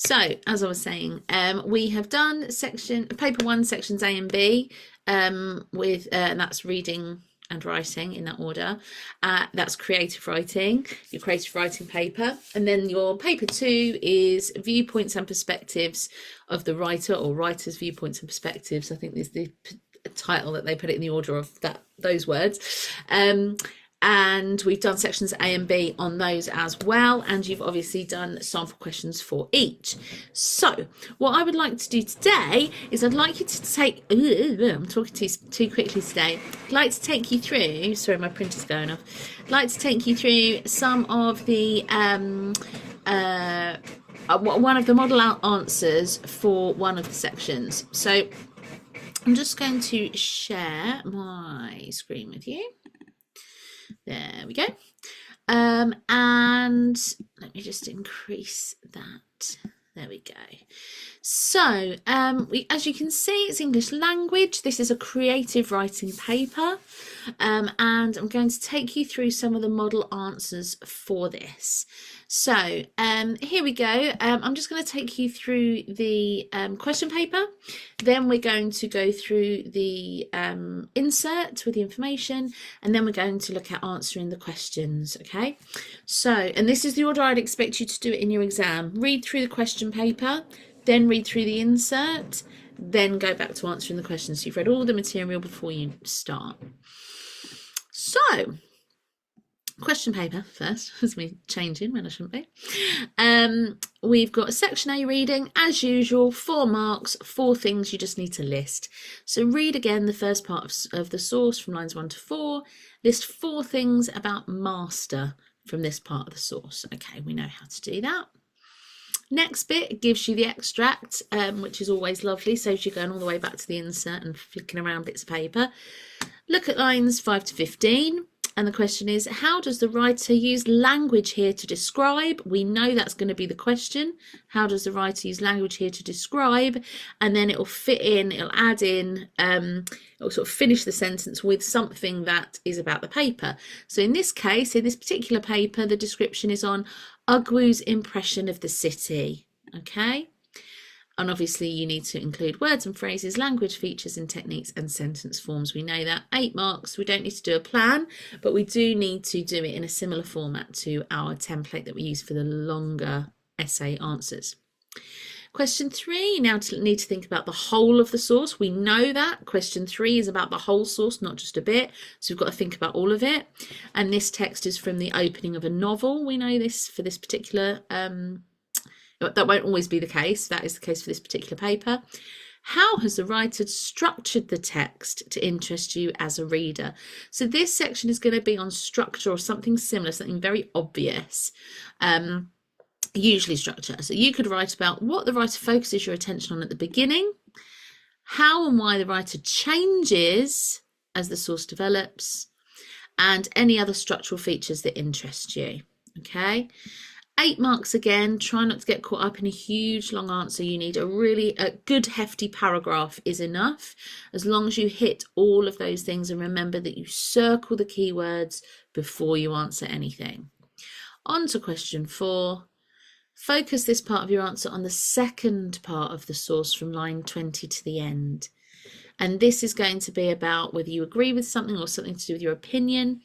So, as I was saying, we have done paper one, sections A and B, and that's reading and writing in that order. That's creative writing, your creative writing paper. And then your paper two is viewpoints and perspectives of the writer, or writer's viewpoints and perspectives. I think is the title that they put it in the order of those words. And we've done sections A and B on those as well, and you've obviously done sample questions for each. So what I would like to do today is I'd like you to take, I'm talking too quickly today, I'd like to take you through, sorry my printer's going off, I'd like to take you through some of the one of the model answers for one of the sections. So I'm just going to share my screen with you. There we go. And let me just increase that. There we go. So as you can see, it's English language. This is a creative writing paper. And I'm going to take you through some of the model answers for this. So here we go. I'm just going to take you through the question paper. Then we're going to go through the insert with the information, and then we're going to look at answering the questions. Okay, so, and this is the order I'd expect you to do it in your exam. Read through the question paper, then read through the insert, then go back to answering the questions. So you've read all the material before you start. So question paper first, as me changing when I shouldn't be. We've got a section A reading, as usual, 4 marks, 4 things you just need to list. So read again the first part of the source from lines 1 to 4. List 4 things about master from this part of the source. Okay, we know how to do that. Next bit gives you the extract, which is always lovely. Saves you going all the way back to the insert and flicking around bits of paper. Look at lines 5 to 15. And the question is, how does the writer use language here to describe? We know that's going to be the question. How does the writer use language here to describe? And then it'll fit in, it'll add in, it'll sort of finish the sentence with something that is about the paper. So in this case, in this particular paper, the description is on Ugwu's impression of the city. Okay. And obviously you need to include words and phrases, language features and techniques, and sentence forms. We know that. 8 marks. We don't need to do a plan, but we do need to do it in a similar format to our template that we use for the longer essay answers. Question 3, you now need to think about the whole of the source. We know that. Question 3 is about the whole source, not just a bit. So we've got to think about all of it. And this text is from the opening of a novel. We know this for this particular that won't always be the case. That is the case for this particular paper. How has the writer structured the text to interest you as a reader? So this section is going to be on structure or something similar, something very obvious, usually structure. So you could write about what the writer focuses your attention on at the beginning, how and why the writer changes as the source develops, and any other structural features that interest you. Okay. 8 marks again. Try not to get caught up in a huge long answer. You need a good hefty paragraph is enough, as long as you hit all of those things, and remember that you circle the keywords before you answer anything. On to question 4. Focus this part of your answer on the second part of the source from line 20 to the end. And this is going to be about whether you agree with something or something to do with your opinion.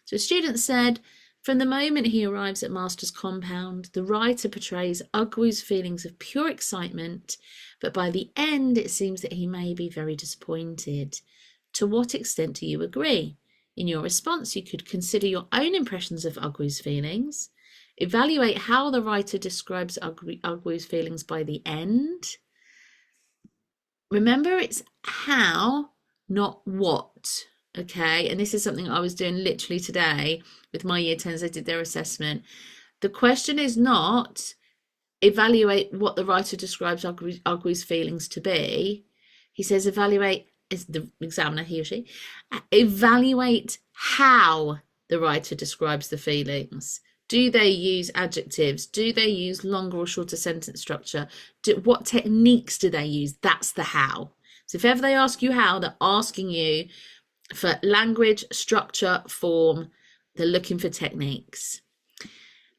So a student said, from the moment he arrives at Master's compound, the writer portrays Ugwu's feelings of pure excitement, but by the end it seems that he may be very disappointed. To what extent do you agree? In your response, you could consider your own impressions of Ugwu's feelings, evaluate how the writer describes Ugwu's feelings by the end. Remember, it's how, not what. Okay, and this is something I was doing literally today with my year 10s. I did their assessment. The question is not evaluate what the writer describes Ugwu's feelings to be. He says evaluate, is the examiner, he or she, evaluate how the writer describes the feelings. Do they use adjectives? Do they use longer or shorter sentence structure? What techniques do they use? That's the how. So if ever they ask you how, they're asking you for language, structure, form. They're looking for techniques.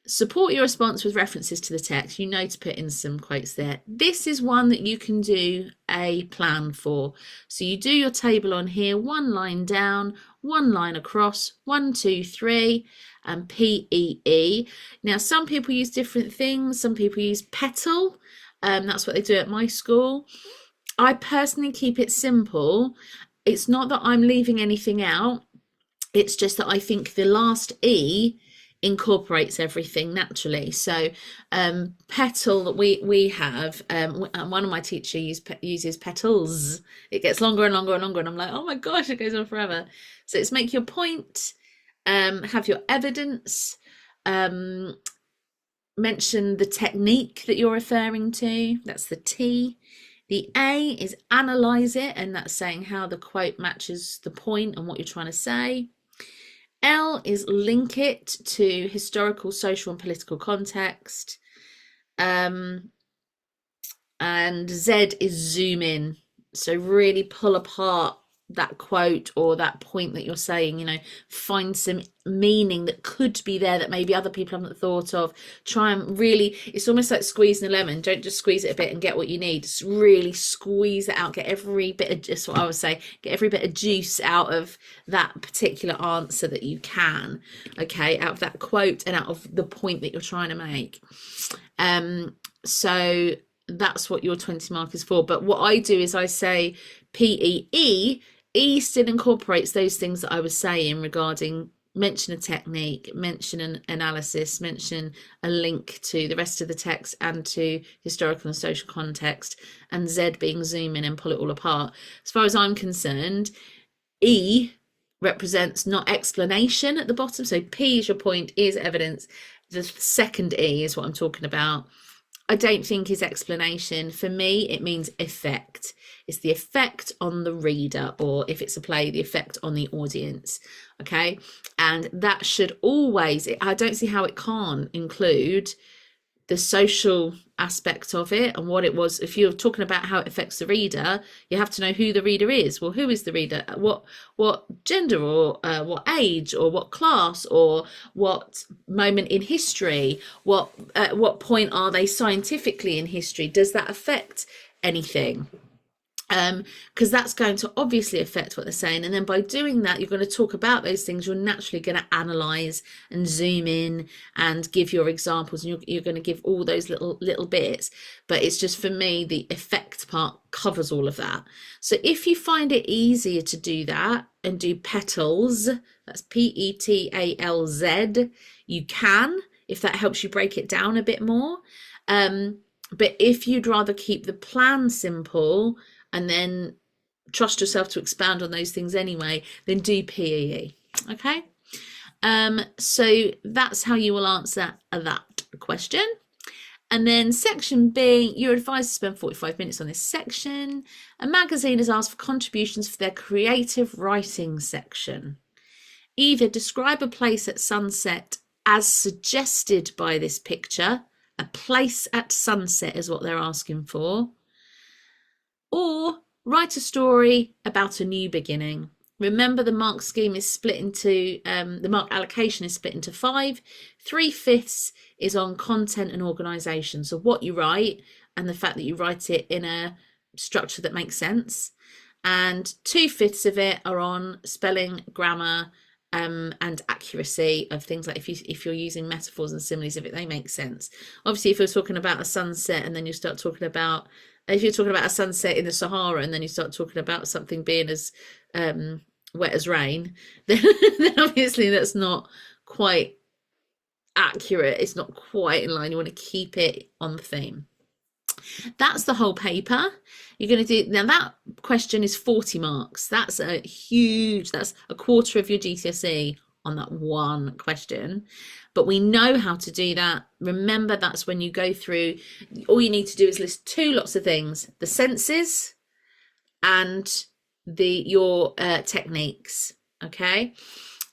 Support your response with references to the text. You know to put in some quotes there. This is one that you can do a plan for. So you do your table on here, one line down, one line across, 1, 2, 3, and PEE. Now, some people use different things. Some people use petal. That's what they do at my school. I personally keep it simple. It's not that I'm leaving anything out. It's just that I think the last E incorporates everything naturally. So petal that we have, one of my teachers uses petals. It gets longer and longer and longer, and I'm like, oh my gosh, it goes on forever. So it's make your point, have your evidence, mention the technique that you're referring to. That's the T. The A is analyze it, and that's saying how the quote matches the point and what you're trying to say. L is link it to historical, social, and political context. And Z is zoom in. So really pull apart that quote or that point that you're saying, you know, find some meaning that could be there that maybe other people haven't thought of. Try and really, it's almost like squeezing a lemon. Don't just squeeze it a bit and get what you need. Just really squeeze it out, get every bit of, just what I would say, get every bit of juice out of that particular answer that you can, okay, out of that quote and out of the point that you're trying to make. So that's what your 20 mark is for. But what I do is I say PEE. E still incorporates those things that I was saying regarding mention a technique, mention an analysis, mention a link to the rest of the text and to historical and social context, and Z being zoom in and pull it all apart. As far as I'm concerned, E represents not explanation at the bottom. So P is your point, E is evidence. The second E is what I'm talking about. I don't think is explanation. For me, it means effect. It's the effect on the reader, or if it's a play, the effect on the audience. Okay. And that should always, I don't see how it can't include the social aspect of it and what it was. If you're talking about how it affects the reader, you have to know who the reader is. Well, who is the reader? What gender, or what age, or what class, or what moment in history? What point are they scientifically in history? Does that affect anything? Because that's going to obviously affect what they're saying, and then by doing that, you're going to talk about those things. You're naturally going to analyze and zoom in and give your examples, and you're going to give all those little bits. But it's just, for me, the effect part covers all of that. So if you find it easier to do that and do petals, that's PETALZ, you can, if that helps you break it down a bit more. But if you'd rather keep the plan simple and then trust yourself to expand on those things anyway, then do PEE. Okay. So that's how you will answer that question. And then section B, you're advised to spend 45 minutes on this section. A magazine has asked for contributions for their creative writing section. Either describe a place at sunset as suggested by this picture. A place at sunset is what they're asking for. Or write a story about a new beginning. Remember, the mark scheme is split into, the mark allocation is split into 5. 3/5 is on content and organisation. So what you write and the fact that you write it in a structure that makes sense. And 2/5 of it are on spelling, grammar, and accuracy of things, like if you're using metaphors and similes, if they make sense. Obviously, if you're talking about a sunset and then you start talking about, if you're talking about a sunset in the Sahara and then you start talking about something being as wet as rain, then obviously that's not quite accurate. It's not quite in line. You want to keep it on the theme. That's the whole paper. You're going to do, now that question is 40 marks. That's a huge, that's a quarter of your GCSE on that one question. But we know how to do that. Remember, that's when you go through, all you need to do is list 2 lots of things: the senses and your techniques. Okay.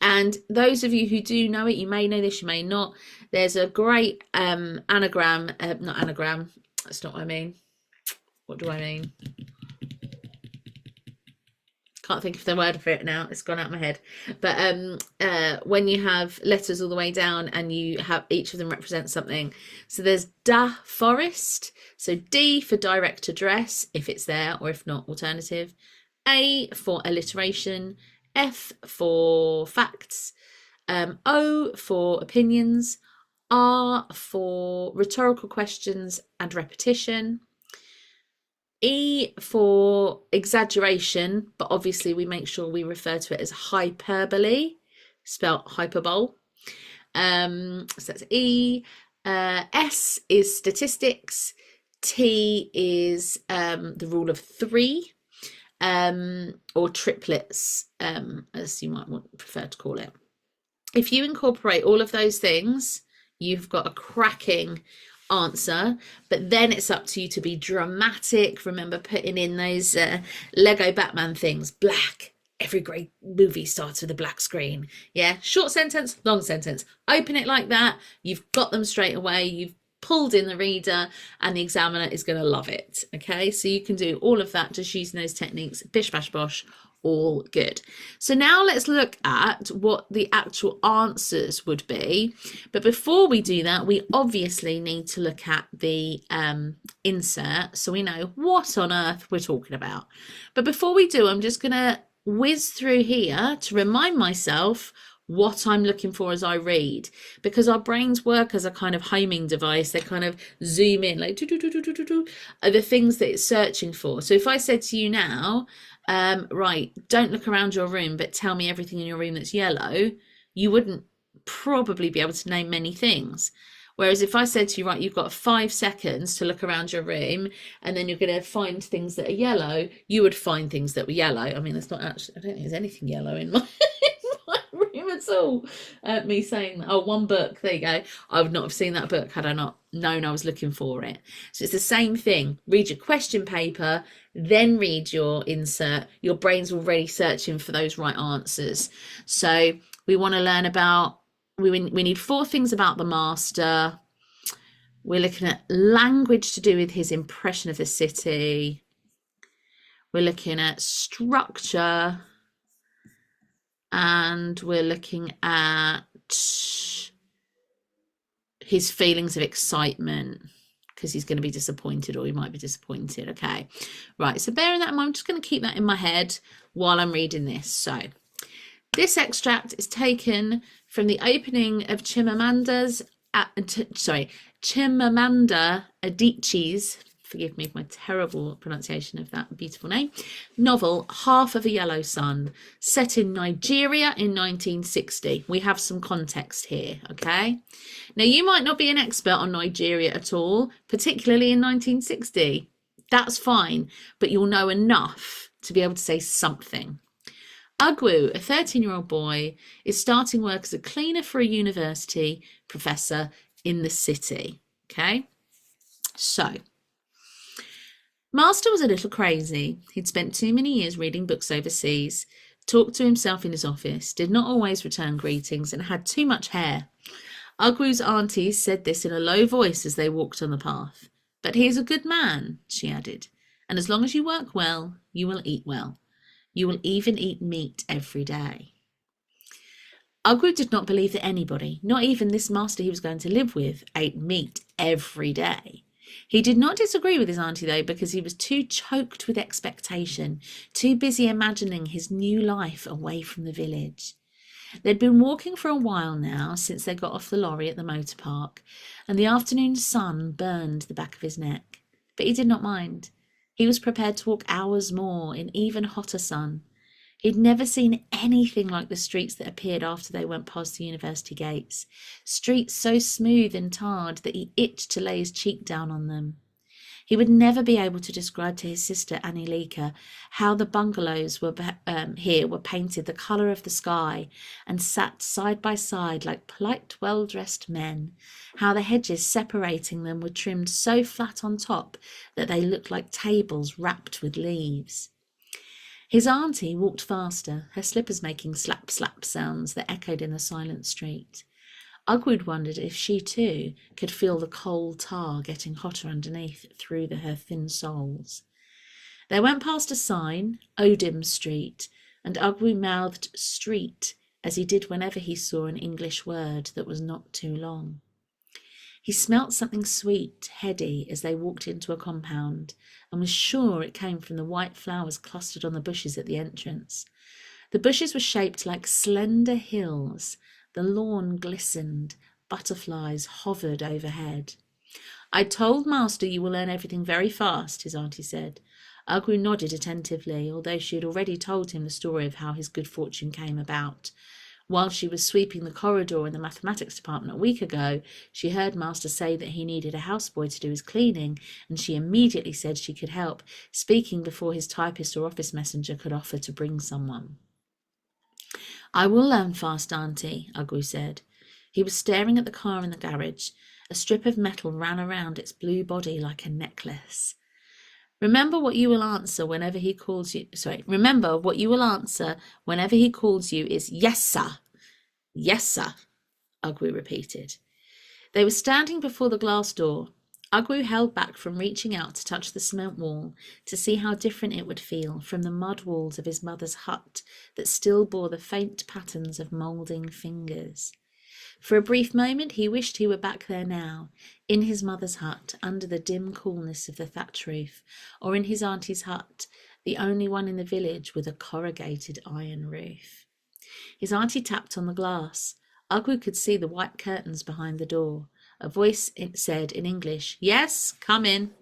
And those of you who do know it, you may know this, you may not. There's a great anagram, not anagram, that's not what I mean. What do I mean? can't think of the word for it now, it's gone out of my head, but when you have letters all the way down and you have each of them represent something. So there's da, forest, so D for direct address if it's there, or if not, alternative. A for alliteration, F for facts, O for opinions, R for rhetorical questions and repetition, E for exaggeration, but obviously we make sure we refer to it as hyperbole, spelled hyperbole. So that's E. S is statistics. T is the rule of three, or triplets, as you might prefer to call it. If you incorporate all of those things, you've got a cracking answer, but then it's up to you to be dramatic. Remember putting in those Lego Batman things. Black. Every great movie starts with a black screen. Yeah, short sentence, long sentence. Open it like that. You've got them straight away. You've pulled in the reader, and the examiner is going to love it. Okay, so you can do all of that just using those techniques. Bish bash bosh, all good. So now let's look at what the actual answers would be. But before we do that, we obviously need to look at the insert so we know what on earth we're talking about. But before we do, I'm just going to whiz through here to remind myself what I'm looking for as I read, because our brains work as a kind of homing device. They kind of zoom in, like are the things that it's searching for. So if I said to you now, right, don't look around your room, but tell me everything in your room that's yellow, you wouldn't probably be able to name many things. Whereas if I said to you, right, you've got 5 seconds to look around your room and then you're going to find things that are yellow, you would find things that were yellow. I mean, there's not actually, I don't think there's anything yellow in my, room at all. Me saying that. Oh, one book, there you go. I would not have seen that book had I not known I was looking for it. So it's the same thing. Read your question paper, then read your insert. Your brain's already searching for those right answers. So we want to learn about, we need 4 things about the master. We're looking at language to do with his impression of the city. We're looking at structure, and we're looking at his feelings of excitement, because he's going to be disappointed, or he might be disappointed. Okay, right, so bearing that in mind, I'm just going to keep that in my head while I'm reading this. So this extract is taken from the opening of Chimamanda Adichie's, forgive me for my terrible pronunciation of that beautiful name, novel Half of a Yellow Sun, set in Nigeria in 1960. We have some context here, okay? Now, you might not be an expert on Nigeria at all, particularly in 1960. That's fine, but you'll know enough to be able to say something. Ugwu, a 13-year-old boy, is starting work as a cleaner for a university professor in the city, okay? So, Master was a little crazy. He'd spent too many years reading books overseas, talked to himself in his office, did not always return greetings, and had too much hair. Ugwu's auntie said this in a low voice as they walked on the path. But he is a good man, she added, and as long as you work well, you will eat well. You will even eat meat every day. Ugwu did not believe that anybody, not even this master he was going to live with, ate meat every day. He did not disagree with his auntie, though, because he was too choked with expectation, too busy imagining his new life away from the village. They'd been walking for a while now, since they got off the lorry at the motor park, and the afternoon sun burned the back of his neck. But he did not mind. He was prepared to walk hours more in even hotter sun. He'd never seen anything like the streets that appeared after they went past the university gates. Streets so smooth and tarred that he itched to lay his cheek down on them. He would never be able to describe to his sister Anilika how the bungalows here were painted the colour of the sky and sat side by side like polite, well-dressed men, how the hedges separating them were trimmed so flat on top that they looked like tables wrapped with leaves. His auntie walked faster, her slippers making slap-slap sounds that echoed in the silent street. Ugwood wondered if she too could feel the coal tar getting hotter underneath through her thin soles. They went past a sign, Odin Street, and Ugwu mouthed street as he did whenever he saw an English word that was not too long. He smelt something sweet, heady, as they walked into a compound, and was sure it came from the white flowers clustered on the bushes at the entrance. The bushes were shaped like slender hills. The lawn glistened. Butterflies hovered overhead. I told Master you will learn everything very fast, his auntie said. Ugwu nodded attentively, although she had already told him the story of how his good fortune came about. While she was sweeping the corridor in the mathematics department a week ago, she heard Master say that he needed a houseboy to do his cleaning, and she immediately said she could help, speaking before his typist or office messenger could offer to bring someone. I will learn fast, Auntie, Ugwu said. He was staring at the car in the garage. A strip of metal ran around its blue body like a necklace. Remember what you will answer whenever he calls you. Remember what you will answer whenever he calls you is yes, sir. Yes, sir, Ugwu repeated. They were standing before the glass door. Ugwu held back from reaching out to touch the cement wall to see how different it would feel from the mud walls of his mother's hut that still bore the faint patterns of moulding fingers. For a brief moment he wished he were back there now, in his mother's hut, under the dim coolness of the thatch roof, or in his auntie's hut, the only one in the village with a corrugated iron roof. His auntie tapped on the glass. Ugwu could see the white curtains behind the door. A voice said in English, "Yes, come in."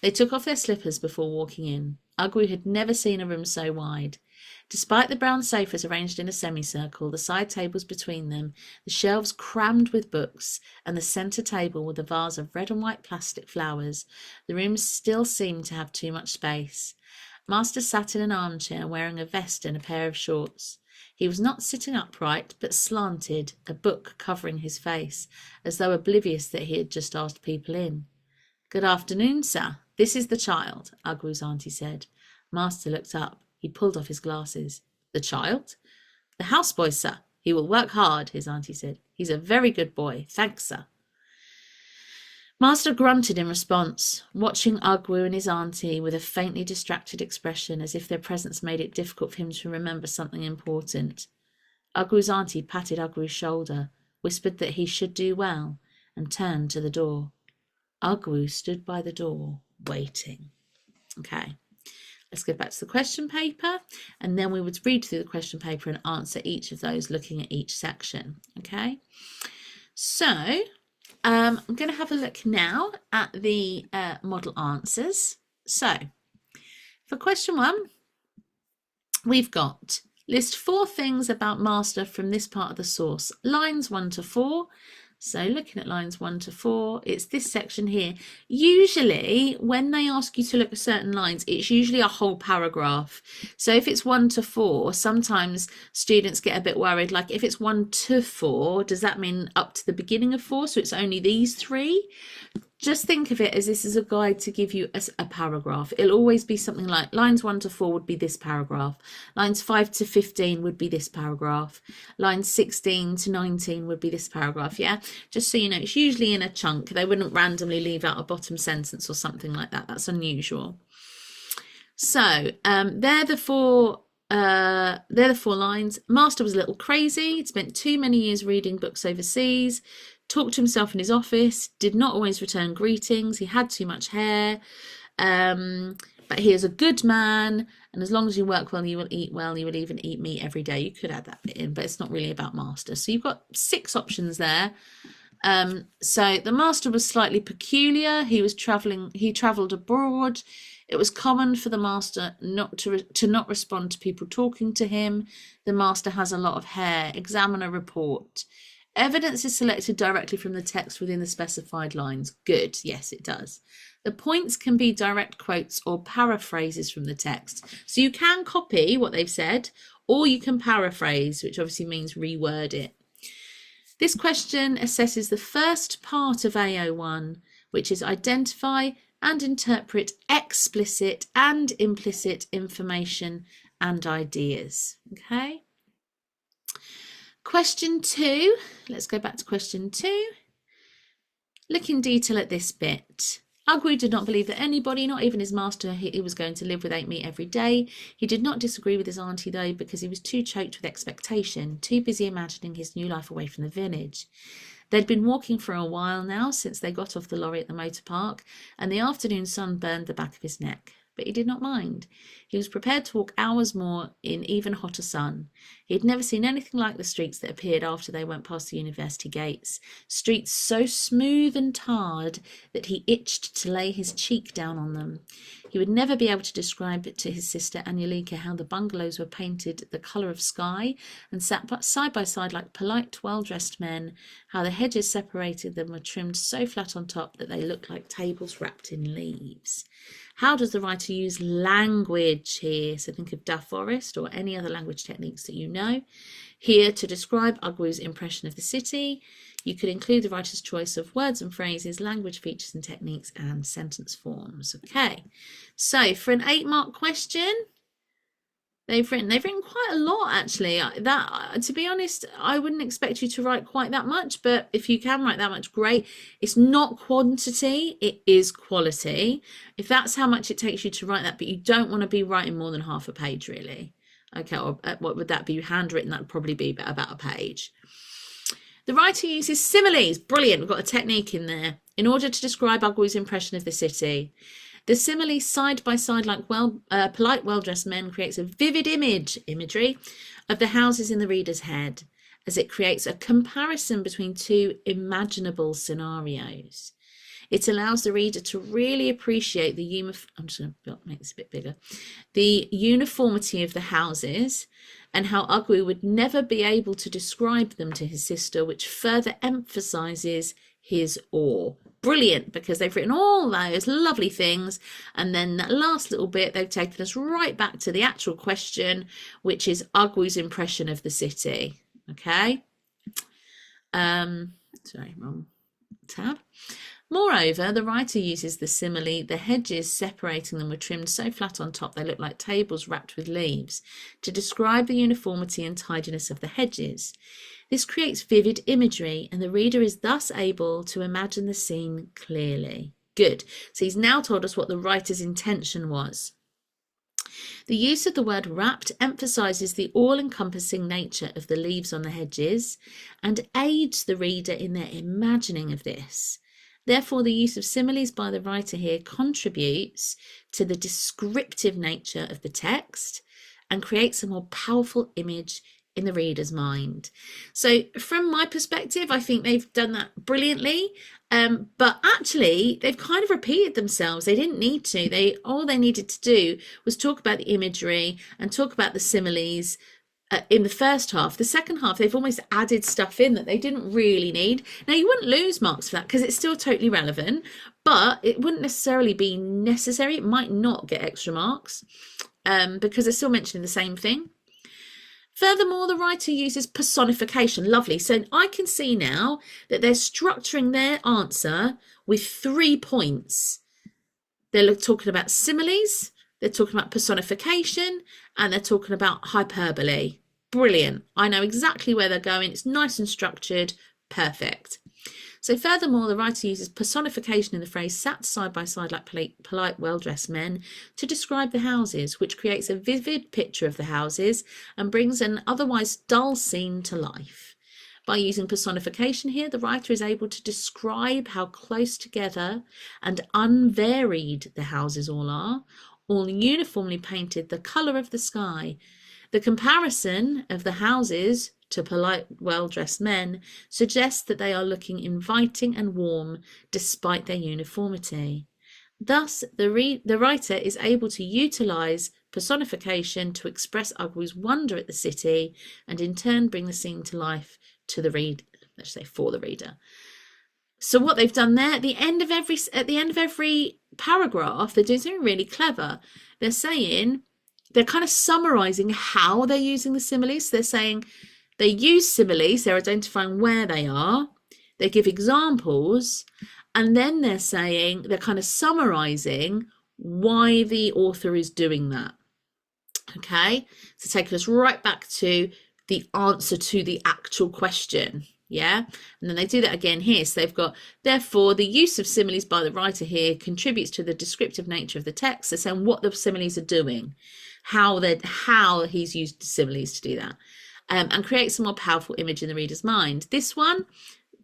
They took off their slippers before walking in. Ugwu had never seen a room so wide. Despite the brown sofas arranged in a semicircle, the side tables between them, the shelves crammed with books, and the centre table with a vase of red and white plastic flowers, the room still seemed to have too much space. Master sat in an armchair wearing a vest and a pair of shorts. He was not sitting upright, but slanted, a book covering his face, as though oblivious that he had just asked people in. "Good afternoon, sir. This is the child," Ugwu's auntie said. Master looked up. He pulled off his glasses. "The child?" "The houseboy, sir. He will work hard," his auntie said. "He's a very good boy. Thanks, sir." Master grunted in response, watching Ugwu and his auntie with a faintly distracted expression, as if their presence made it difficult for him to remember something important. Ugwu's auntie patted Ugwu's shoulder, whispered that he should do well, and turned to the door. Ugwu stood by the door, waiting. Okay. Let's go back to the question paper, and then we would read through the question paper and answer each of those, looking at each section. Okay, so I'm going to have a look now at the model answers. So for question 1, we've got list 4 things about Master from this part of the source, lines 1 to 4. So looking at lines 1 to 4, it's this section here. Usually when they ask you to look at certain lines, it's usually a whole paragraph. So if it's 1 to 4, sometimes students get a bit worried, like if it's 1 to 4, does that mean up to the beginning of 4? So it's only these 3? Just think of it as this is a guide to give you a paragraph. It'll always be something like lines 1 to 4 would be this paragraph. Lines 5 to 15 would be this paragraph. Lines 16 to 19 would be this paragraph, yeah? Just so you know, it's usually in a chunk. They wouldn't randomly leave out a bottom sentence or something like that. That's unusual. So they're the 4 lines. Master was a little crazy. He'd spent too many years reading books overseas. Talked to himself in his office, did not always return greetings, he had too much hair, but he is a good man, and as long as you work well, you will eat well, you will even eat meat every day. You could add that bit in, but it's not really about Master. So you've got 6 options there. So the Master was slightly peculiar. He travelled abroad. It was common for the Master not to not respond to people talking to him. The Master has a lot of hair. Examiner report. Evidence is selected directly from the text within the specified lines. Good, yes, it does. The points can be direct quotes or paraphrases from the text. So you can copy what they've said, or you can paraphrase, which obviously means reword it. This question assesses the first part of AO1, which is identify and interpret explicit and implicit information and ideas. Okay. Question 2, let's go back to question 2. Look in detail at this bit. Ugwu did not believe that anybody, not even his master, he was going to live with ate meat every day. He did not disagree with his auntie, though, because he was too choked with expectation, too busy imagining his new life away from the village. They'd been walking for a while now since they got off the lorry at the motor park, and the afternoon sun burned the back of his neck. But he did not mind. He was prepared to walk hours more in even hotter sun. He had never seen anything like the streets that appeared after they went past the university gates. Streets so smooth and tarred that he itched to lay his cheek down on them. He would never be able to describe to his sister Anyalika how the bungalows were painted the colour of sky and sat side by side like polite, well-dressed men, how the hedges separated them were trimmed so flat on top that they looked like tables wrapped in leaves. How does the writer use language here? So think of Da Forest or any other language techniques that you know. Here, to describe Ugwu's impression of the city, you could include the writer's choice of words and phrases, language features and techniques, and sentence forms. Okay, so for an 8-mark question, they've written quite a lot, actually. That, to be honest, I wouldn't expect you to write quite that much, but if you can write that much, great. It's not quantity, it is quality. If that's how much it takes you to write that, but you don't want to be writing more than half a page, really. Okay, or what would that be? Handwritten, that'd probably be about a page. The writer uses similes. Brilliant, we've got a technique in there. In order to describe Ugwu's impression of the city. The simile side by side like polite, well-dressed men creates a vivid imagery of the houses in the reader's head, as it creates a comparison between two imaginable scenarios. It allows the reader to really appreciate I'm just going to make this a bit bigger. The uniformity of the houses and how Ugwu would never be able to describe them to his sister, which further emphasises his awe. Brilliant, because they've written all those lovely things, and then that last little bit, they've taken us right back to the actual question, which is Ugwu's impression of the city. Okay. Sorry, wrong tab. Moreover, the writer uses the simile, the hedges separating them were trimmed so flat on top they looked like tables wrapped with leaves, to describe the uniformity and tidiness of the hedges. This creates vivid imagery, and the reader is thus able to imagine the scene clearly. Good. So he's now told us what the writer's intention was. The use of the word wrapped emphasises the all-encompassing nature of the leaves on the hedges and aids the reader in their imagining of this. Therefore, the use of similes by the writer here contributes to the descriptive nature of the text and creates a more powerful image in the reader's mind. So from my perspective, I think they've done that brilliantly, but actually they've kind of repeated themselves. They didn't need to. All they needed to do was talk about the imagery and talk about the similes in the first half. The second half, they've almost added stuff in that they didn't really need. Now, you wouldn't lose marks for that because it's still totally relevant, but it wouldn't necessarily be necessary. It might not get extra marks because they're still mentioning the same thing. Furthermore, the writer uses personification. Lovely. So I can see now that they're structuring their answer with 3 points. They're talking about similes, they're talking about personification, and they're talking about hyperbole. Brilliant. I know exactly where they're going. It's nice and structured. Perfect. So furthermore, the writer uses personification in the phrase sat side by side like polite, well-dressed men to describe the houses, which creates a vivid picture of the houses and brings an otherwise dull scene to life. By using personification here, the writer is able to describe how close together and unvaried the houses all are, all uniformly painted the colour of the sky. The comparison of the houses to polite, well-dressed men suggests that they are looking inviting and warm despite their uniformity. Thus, the writer is able to utilise personification to express Ugwu's wonder at the city and in turn bring the scene to life to the reader, let's say for the reader. So what they've done there, at the end of every paragraph, they're doing something really clever. They're kind of summarising how they're using the similes. They're saying they use similes, they're identifying where they are, they give examples, and then they're kind of summarising why the author is doing that. Okay, so taking us right back to the answer to the actual question. Yeah, and then they do that again here. So they've got, therefore, the use of similes by the writer here contributes to the descriptive nature of the text. They're saying what the similes are doing, how he's used similes to do that, and creates a more powerful image in the reader's mind. This one,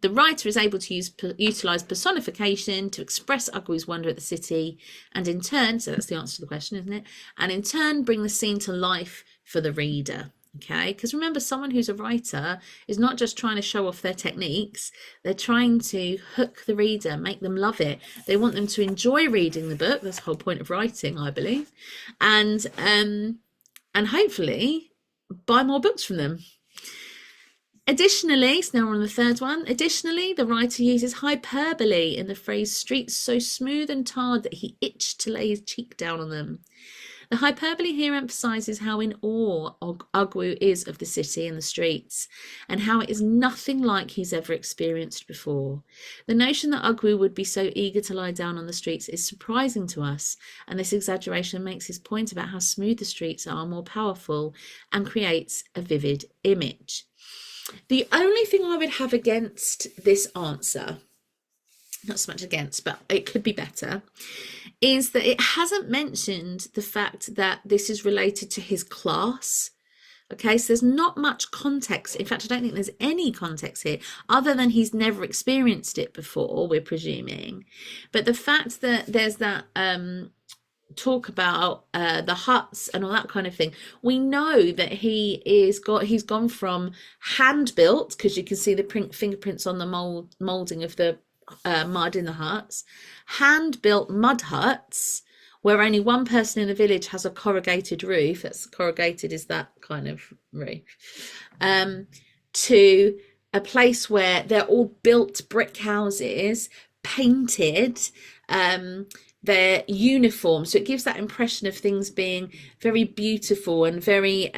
the writer is able to utilize personification to express Ogwu's wonder at the city, and in turn, so that's the answer to the question, isn't it? And in turn, bring the scene to life for the reader. Okay, because remember, someone who's a writer is not just trying to show off their techniques, they're trying to hook the reader, make them love it. They want them to enjoy reading the book. That's the whole point of writing, I believe. And hopefully buy more books from them. Additionally, so now we're on the third one. Additionally, the writer uses hyperbole in the phrase streets so smooth and tarred that he itched to lay his cheek down on them. The hyperbole here emphasises how in awe Ogwu is of the city and the streets, and how it is nothing like he's ever experienced before. The notion that Ogwu would be so eager to lie down on the streets is surprising to us, and this exaggeration makes his point about how smooth the streets are more powerful and creates a vivid image. The only thing I would have against this answer, not so much against, but it could be better, is that it hasn't mentioned the fact that this is related to his class. Okay, so there's not much context. In fact, I don't think there's any context here other than he's never experienced it before, we're presuming. But the fact that there's that talk about the huts and all that kind of thing, we know that he's gone from hand built, because you can see the fingerprints on the molding of the mud in the huts, hand-built mud huts where only one person in the village has a corrugated roof, that's corrugated is that kind of roof, to a place where they're all built brick houses, painted, they're uniform, so it gives that impression of things being very beautiful and very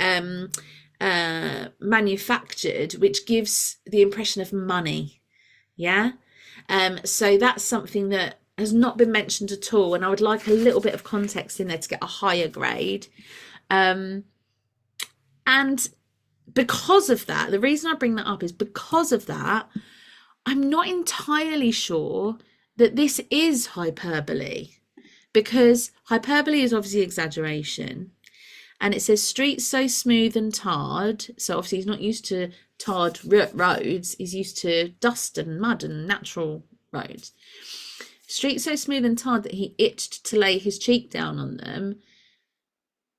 manufactured, which gives the impression of money. Yeah. So that's something that has not been mentioned at all, and I would like a little bit of context in there to get a higher grade. And because of that, the reason I bring that up is because of that, I'm not entirely sure that this is hyperbole, because hyperbole is obviously exaggeration, and it says streets so smooth and tarred, so obviously he's not used to tarred roads, he's used to dust and mud and natural roads. Streets so smooth and tarred that he itched to lay his cheek down on them.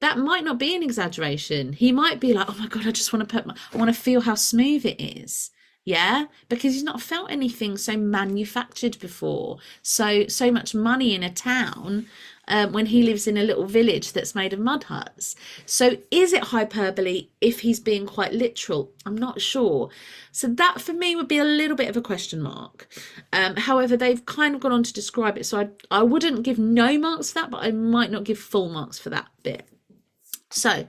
That might not be an exaggeration. He might be like, oh my god, I just want to I want to feel how smooth it is. Yeah, because he's not felt anything so manufactured before, so much money in a town, when he lives in a little village that's made of mud huts. So is it hyperbole if he's being quite literal? I'm not sure. So that for me would be a little bit of a question mark. However, they've kind of gone on to describe it, so I wouldn't give no marks for that, but I might not give full marks for that bit. So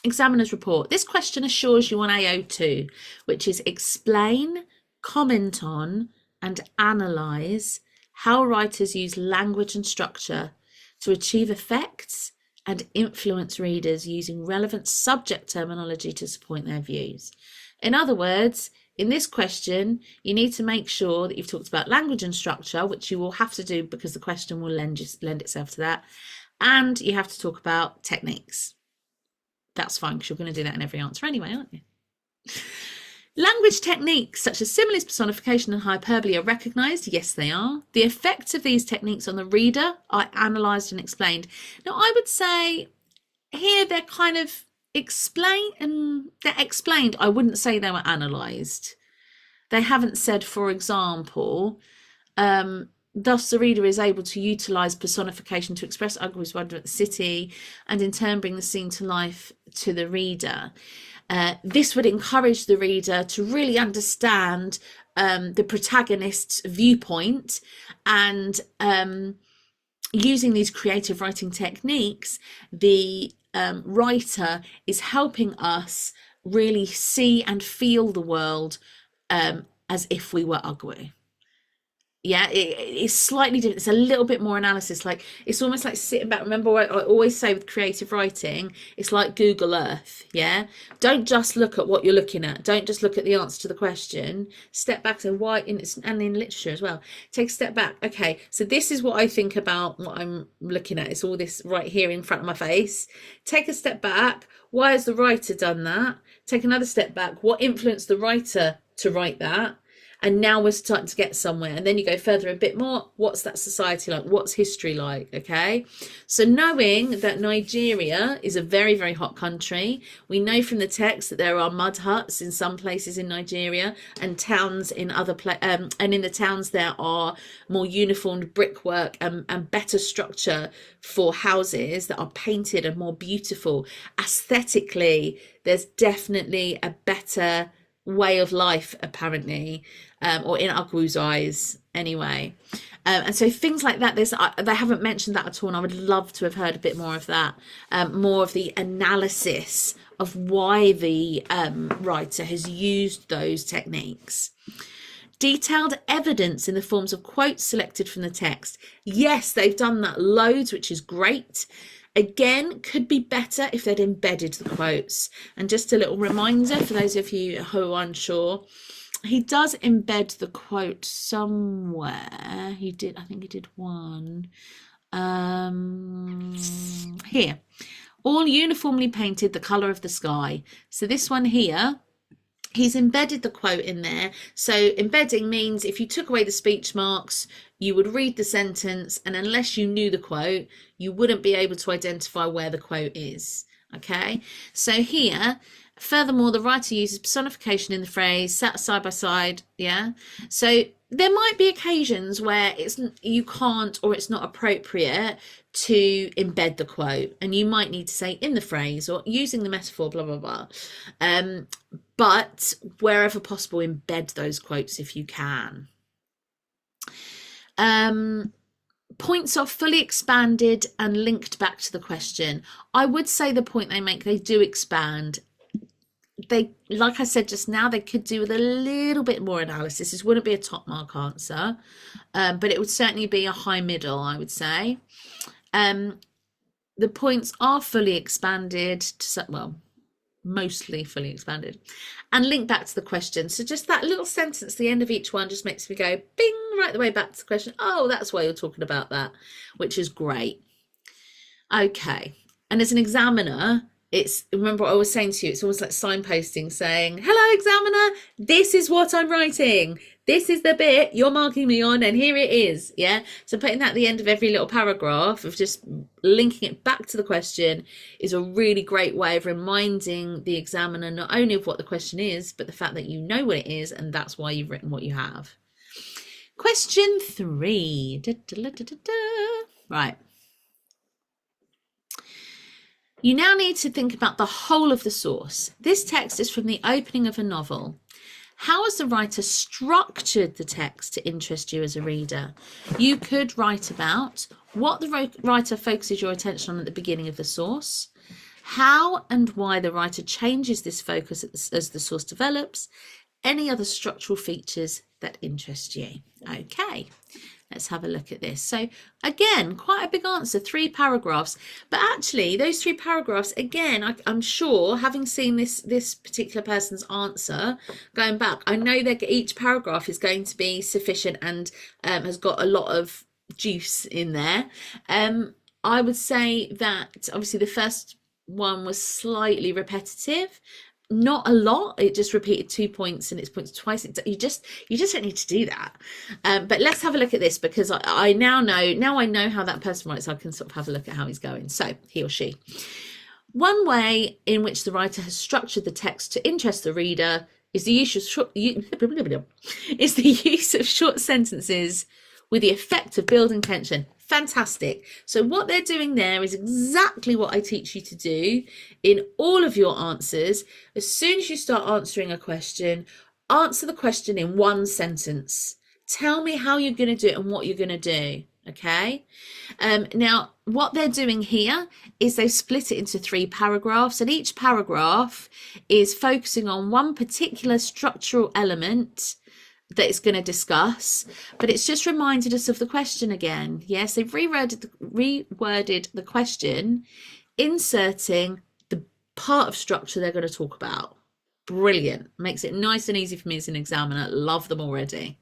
examiner's report. This question assures you on AO2, which is explain, comment on, and analyse how writers use language and structure to achieve effects and influence readers using relevant subject terminology to support their views. In other words, in this question, you need to make sure that you've talked about language and structure, which you will have to do because the question will lend itself to that, and you have to talk about techniques. That's fine, because you're going to do that in every answer anyway, aren't you? Language techniques such as similes, personification and hyperbole are recognised. Yes, they are. The effects of these techniques on the reader are analysed and explained. Now, I would say here they're kind of explained. I wouldn't say they were analysed. They haven't said, for example, thus the reader is able to utilise personification to express Ogwu's wonder at the city and in turn bring the scene to life to the reader. This would encourage the reader to really understand the protagonist's viewpoint, and using these creative writing techniques, the writer is helping us really see and feel the world as if we were Ogwu. Yeah, it's slightly different. It's a little bit more analysis. Like it's almost like sitting back. Remember what I always say with creative writing, it's like Google Earth. Yeah. Don't just look at what you're looking at. Don't just look at the answer to the question. Step back and why and in literature as well. Take a step back. Okay, so this is what I think about what I'm looking at. It's all this right here in front of my face. Take a step back. Why has the writer done that? Take another step back. What influenced the writer to write that? And now we're starting to get somewhere. And then you go further a bit more. What's that society like? What's history like? Okay. So knowing that Nigeria is a very, very hot country, we know from the text that there are mud huts in some places in Nigeria and towns in other places. And in the towns there are more uniformed brickwork and better structure for houses that are painted and more beautiful. Aesthetically, there's definitely a better way of life apparently, or in Agwu's eyes anyway, and so things like that, they haven't mentioned that at all, and I would love to have heard a bit more of that, more of the analysis of why the writer has used those techniques. Detailed evidence in the forms of quotes selected from the text. Yes, they've done that loads, which is great. Again, could be better if they'd embedded the quotes. And just a little reminder for those of you who are unsure, he does embed the quote somewhere. He did, I think he did one. Here. All uniformly painted the colour of the sky. So this one here, he's embedded the quote in there. So embedding means if you took away the speech marks, you would read the sentence, and unless you knew the quote, you wouldn't be able to identify where the quote is. Okay, so here, furthermore, the writer uses personification in the phrase sat side by side. Yeah, so there might be occasions where you can't, or it's not appropriate to embed the quote, and you might need to say in the phrase or using the metaphor, blah blah blah. But wherever possible, embed those quotes if you can. Points are fully expanded and linked back to the question. I would say the point they make, they do expand. They, like I said just now, they could do with a little bit more analysis. This wouldn't be a top mark answer, but it would certainly be a high middle, I would say. The points are fully expanded to, well, mostly fully expanded and link back to the question. So just that little sentence at the end of each one just makes me go bing right the way back to the question. Oh, that's why you're talking about that, which is great. Okay, and as an examiner, it's, remember what I was saying to you, it's almost like signposting saying, hello examiner, this is what I'm writing, this is the bit you're marking me on, and here it is. Yeah, so putting that at the end of every little paragraph, of just linking it back to the question, is a really great way of reminding the examiner not only of what the question is, but the fact that you know what it is, and that's why you've written what you have. Question 3. Right. You now need to think about the whole of the source. This text is from the opening of a novel. How has the writer structured the text to interest you as a reader? You could write about what the writer focuses your attention on at the beginning of the source, how and why the writer changes this focus as the source develops, any other structural features that interest you. Okay. Let's have a look at this. So again, quite a big answer, 3 paragraphs. But actually, those 3 paragraphs, again, I'm sure, having seen this particular person's answer, going back, I know that each paragraph is going to be sufficient and has got a lot of juice in there. I would say that obviously the first one was slightly repetitive. Not a lot, it just repeated 2 points and it's points twice. You just don't need to do that. But let's have a look at this, because I now know how that person writes. I can sort of have a look at how he's going. So he or she. One way in which the writer has structured the text to interest the reader is the use of short sentences with the effect of building tension. Fantastic. So what they're doing there is exactly what I teach you to do in all of your answers. As soon as you start answering a question, answer the question in 1 sentence. Tell me how you're going to do it and what you're going to do. Okay. Now, what they're doing here is they split it into 3 paragraphs, and each paragraph is focusing on one particular structural element that it's going to discuss, but it's just reminded us of the question again. Yes, they've reworded the question, inserting the part of structure they're going to talk about. Brilliant. Makes it nice and easy for me as an examiner. Love them already.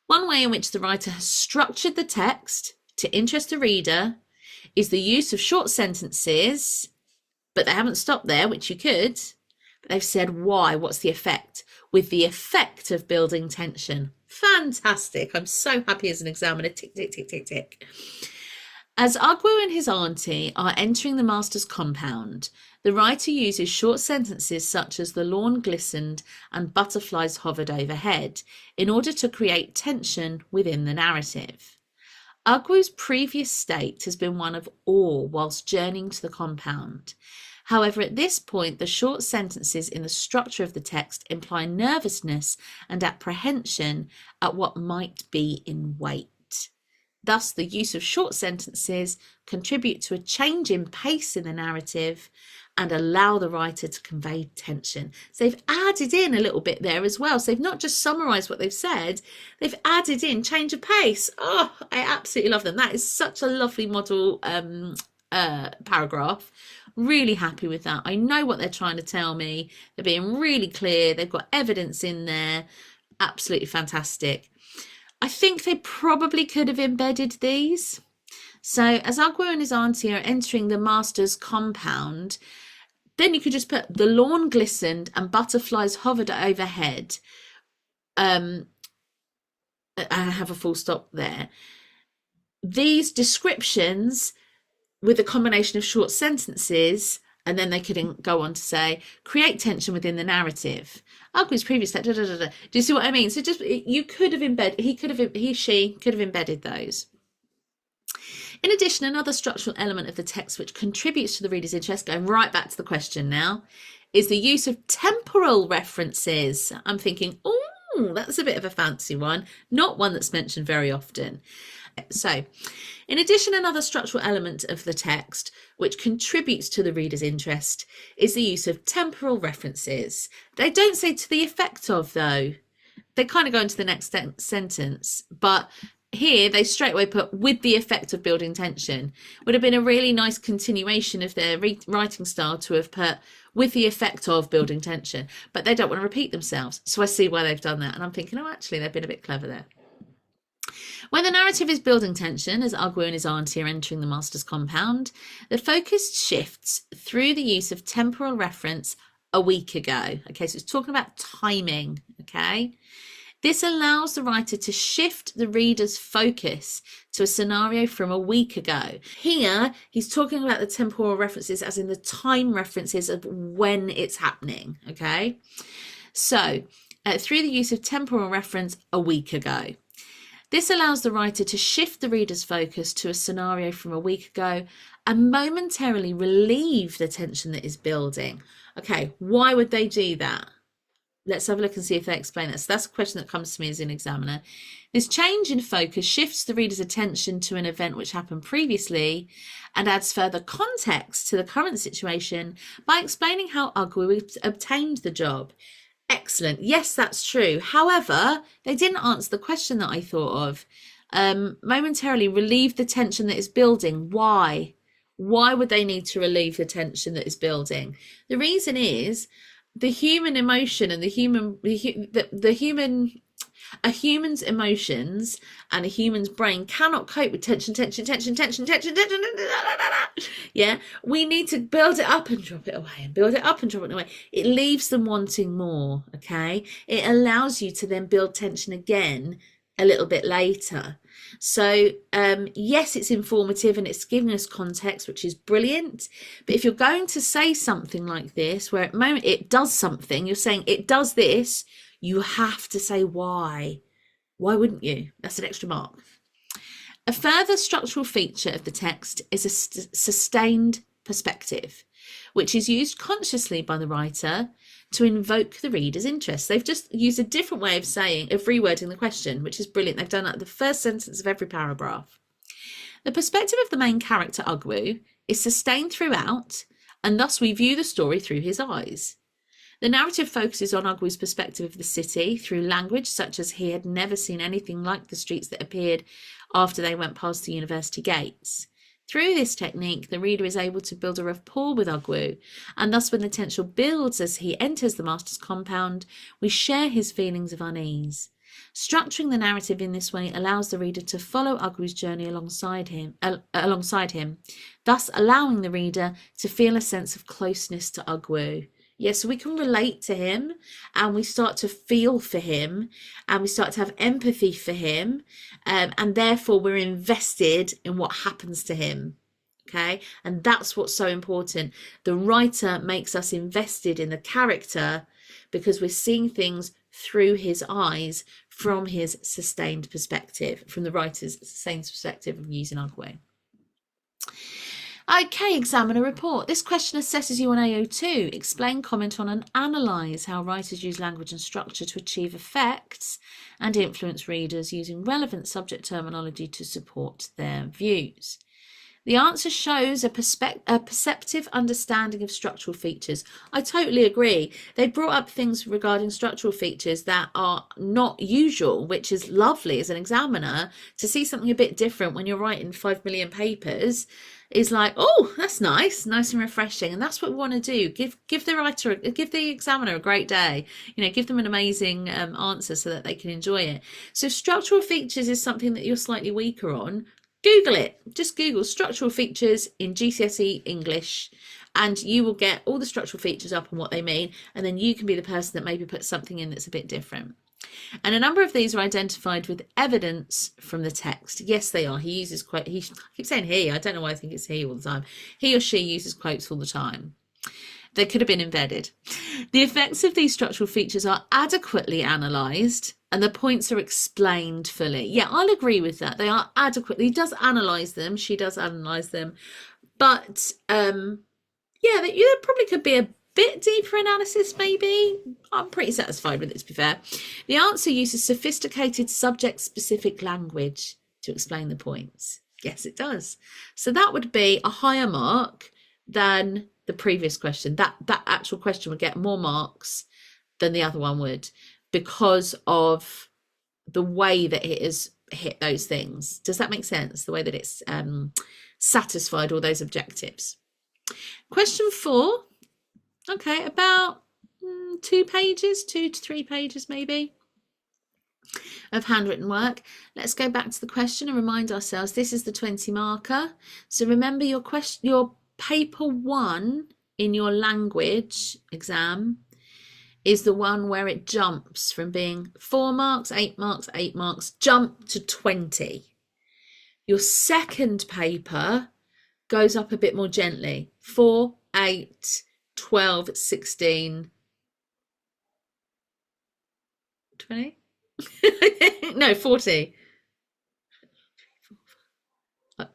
One way in which the writer has structured the text to interest the reader is the use of short sentences, but they haven't stopped there, which you could. But they've said why, what's the effect, with the effect of building tension. Fantastic. I'm so happy as an examiner. Tick, tick, tick, tick, tick. As Ogwu and his auntie are entering the master's compound, the writer uses short sentences such as the lawn glistened and butterflies hovered overhead in order to create tension within the narrative. Ogwu's previous state has been one of awe whilst journeying to the compound. However, at this point, the short sentences in the structure of the text imply nervousness and apprehension at what might be in wait. Thus, the use of short sentences contribute to a change in pace in the narrative and allow the writer to convey tension. So they've added in a little bit there as well. So they've not just summarised what they've said, they've added in change of pace. Oh, I absolutely love them. That is such a lovely model paragraph. Really happy with that. I know what they're trying to tell me. They're being really clear. They've got evidence in there. Absolutely fantastic. I think they probably could have embedded these. So as Ogwu and his auntie are entering the master's compound, then you could just put the lawn glistened and butterflies hovered overhead. And have a full stop there. These descriptions with a combination of short sentences, and then they could go on to say, create tension within the narrative. Ogwu's previous, do you see what I mean? So just, you could have embedded, she could have embedded those. In addition, another structural element of the text which contributes to the reader's interest, going right back to the question now, is the use of temporal references. I'm thinking, oh, that's a bit of a fancy one, not one that's mentioned very often. So, in addition, another structural element of the text which contributes to the reader's interest is the use of temporal references. They don't say to the effect of, though. They kind of go into the next sentence, but here they straight away put with the effect of building tension. Would have been a really nice continuation of their writing style to have put with the effect of building tension, but they don't want to repeat themselves. So I see why they've done that, and I'm thinking, oh, actually, they've been a bit clever there. When the narrative is building tension, as Ogwu and his auntie are entering the master's compound, the focus shifts through the use of temporal reference a week ago. Okay, so it's talking about timing, okay? This allows the writer to shift the reader's focus to a scenario from a week ago. Here, he's talking about the temporal references as in the time references of when it's happening, okay? So, through the use of temporal reference a week ago. This allows the writer to shift the reader's focus to a scenario from a week ago and momentarily relieve the tension that is building. Okay, why would they do that? Let's have a look and see if they explain that. So that's a question that comes to me as an examiner. This change in focus shifts the reader's attention to an event which happened previously and adds further context to the current situation by explaining how Ogwu obtained the job. Excellent. Yes, that's true. However, they didn't answer the question that I thought of. Momentarily relieve the tension that is building. Why? Why would they need to relieve the tension that is building? The reason is the human emotion and a human's emotions and a human's brain cannot cope with tension. Yeah, we need to build it up and drop it away and build it up and drop it away. It leaves them wanting more, okay? It allows you to then build tension again a little bit later. So yes, it's informative and it's giving us context, which is brilliant. But if you're going to say something like this, where at the moment it does something, you're saying it does this, you have to say why. Why wouldn't you? That's an extra mark. A further structural feature of the text is a sustained perspective, which is used consciously by the writer to invoke the reader's interest. They've just used a different way of rewording the question, which is brilliant. They've done that at the first sentence of every paragraph. The perspective of the main character, Ogwu, is sustained throughout, and thus we view the story through his eyes. The narrative focuses on Ogwu's perspective of the city through language such as he had never seen anything like the streets that appeared after they went past the university gates. Through this technique, the reader is able to build a rapport with Ogwu, and thus when the tension builds as he enters the master's compound, we share his feelings of unease. Structuring the narrative in this way allows the reader to follow Ogwu's journey alongside him, thus allowing the reader to feel a sense of closeness to Ogwu. Yes, we can relate to him and we start to feel for him and we start to have empathy for him, and therefore we're invested in what happens to him. Okay, and that's what's so important. The writer makes us invested in the character because we're seeing things through his eyes from his sustained perspective, from the writer's sustained perspective of using Ogwu. Okay, examiner report. This question assesses you on AO2. Explain, comment on and analyse how writers use language and structure to achieve effects and influence readers using relevant subject terminology to support their views. The answer shows a perceptive understanding of structural features. I totally agree. They brought up things regarding structural features that are not usual, which is lovely as an examiner to see something a bit different when you're writing 5 million papers. Is like, oh, that's nice and refreshing, and that's what we want to do. Give the examiner a great day. Give them an amazing answer so that they can enjoy it. So structural features is something that you're slightly weaker on. Google it. Just Google structural features in GCSE English, and you will get all the structural features up and what they mean, and then you can be the person that maybe puts something in that's a bit different. And a number of these are identified with evidence from the text. Yes, they are. He uses quote. I keep saying he. I don't know why I think it's he all the time. He or she uses quotes all the time. They could have been embedded. The effects of these structural features are adequately analysed and the points are explained fully. Yeah, I'll agree with that. They are adequate. He does analyse them. She does analyse them. But yeah, there probably could be a bit deeper analysis, maybe. I'm pretty satisfied with it, to be fair. The answer uses sophisticated subject-specific language to explain the points. Yes, it does. So that would be a higher mark than the previous question. That actual question would get more marks than the other one would because of the way that it has hit those things. Does that make sense? The way that it's satisfied all those objectives. Question 4. Okay, about 2 to 3 pages maybe of handwritten work. Let's go back to the question and remind ourselves this is the 20 marker. So remember your paper 1 in your language exam is the one where it jumps from being 4 marks, 8 marks, 8 marks, jump to 20. Your second paper goes up a bit more gently. 4, 8, 12, 16, 20? No, 40.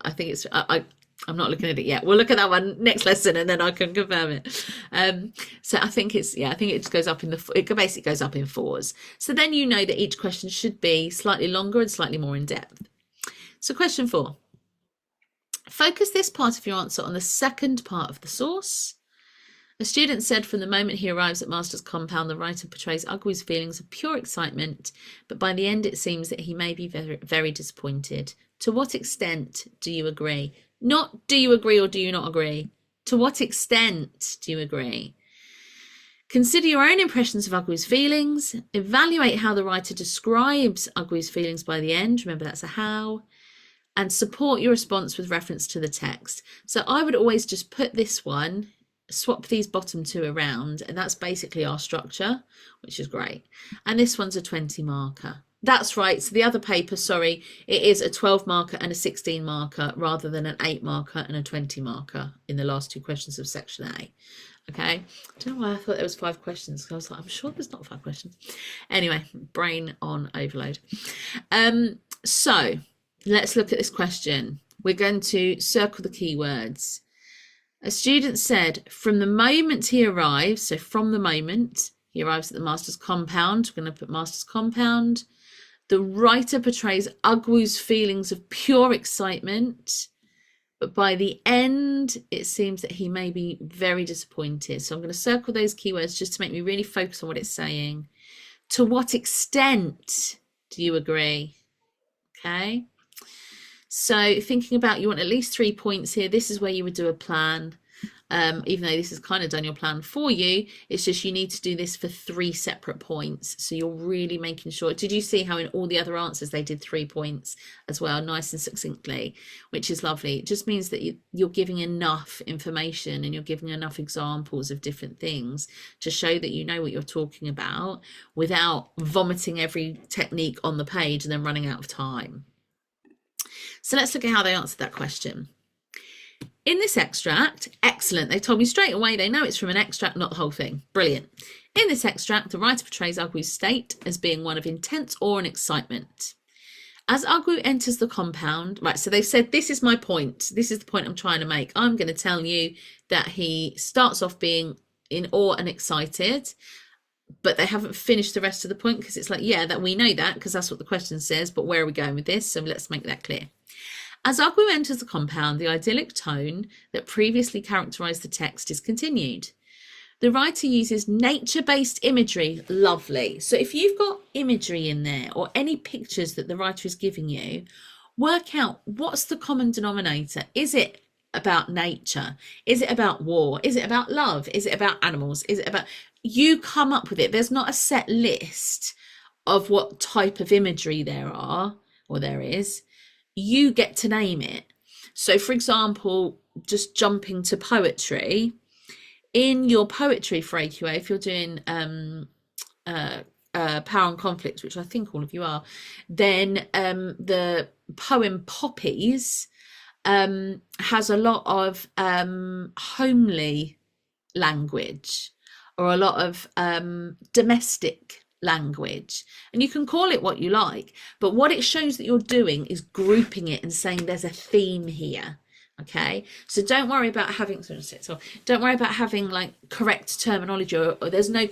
I think it's, I'm not looking at it yet. We'll look at that one next lesson and then I can confirm it. So I think it's, I think it just goes up it basically goes up in 4s. So then you know that each question should be slightly longer and slightly more in depth. So question 4. Focus this part of your answer on the second part of the source. A student said from the moment he arrives at Master's compound, the writer portrays Ogwu's feelings of pure excitement, but by the end it seems that he may be very, very disappointed. To what extent do you agree? Not do you agree or do you not agree? To what extent do you agree? Consider your own impressions of Ogwu's feelings. Evaluate how the writer describes Ogwu's feelings by the end. Remember, that's a how. And support your response with reference to the text. So I would always just put this one, swap these bottom 2 around, and that's basically our structure, which is great. And this one's a 20 marker. That's right. So the other paper, sorry, it is a 12 marker and a 16 marker rather than an 8 marker and a 20 marker in the last 2 questions of section A. Okay. I don't know why I thought there was 5 questions. I was like, I'm sure there's not 5 questions. Anyway, brain on overload. So let's look at this question. We're going to circle the keywords. A student said, from the moment he arrives, so from the moment he arrives at the Master's compound, we're going to put Master's compound, the writer portrays Ogwu's feelings of pure excitement, but by the end, it seems that he may be very disappointed. So I'm going to circle those keywords just to make me really focus on what it's saying. To what extent do you agree? Okay. So thinking about, you want at least 3 points here. This is where you would do a plan. Even though this has kind of done your plan for you, it's just you need to do this for 3 separate points. So you're really making sure. Did you see how in all the other answers they did 3 points as well, nice and succinctly, which is lovely. It just means that you're giving enough information and you're giving enough examples of different things to show that you know what you're talking about without vomiting every technique on the page and then running out of time. So let's look at how they answered that question. In this extract, excellent. They told me straight away they know it's from an extract, not the whole thing. Brilliant. In this extract, the writer portrays Ogwu's state as being one of intense awe and excitement. As Ogwu enters the compound, right, so they've said, this is my point. This is the point I'm trying to make. I'm going to tell you that he starts off being in awe and excited, but they haven't finished the rest of the point because it's like, yeah, that we know that because that's what the question says, but where are we going with this? So let's make that clear. As Ogwu enters the compound, the idyllic tone that previously characterised the text is continued. The writer uses nature-based imagery. Lovely. So if you've got imagery in there or any pictures that the writer is giving you, work out what's the common denominator. Is it about nature? Is it about war? Is it about love? Is it about animals? Is it about... You come up with it. There's not a set list of what type of imagery there are or there is. You get to name it. So for example, just jumping to poetry, in your poetry for AQA, if you're doing power and conflict, which I think all of you are, then the poem Poppies has a lot of homely language or a lot of domestic language, and you can call it what you like, but what it shows that you're doing is grouping it and saying there's a theme here. Okay, so don't worry about having like correct terminology or there's no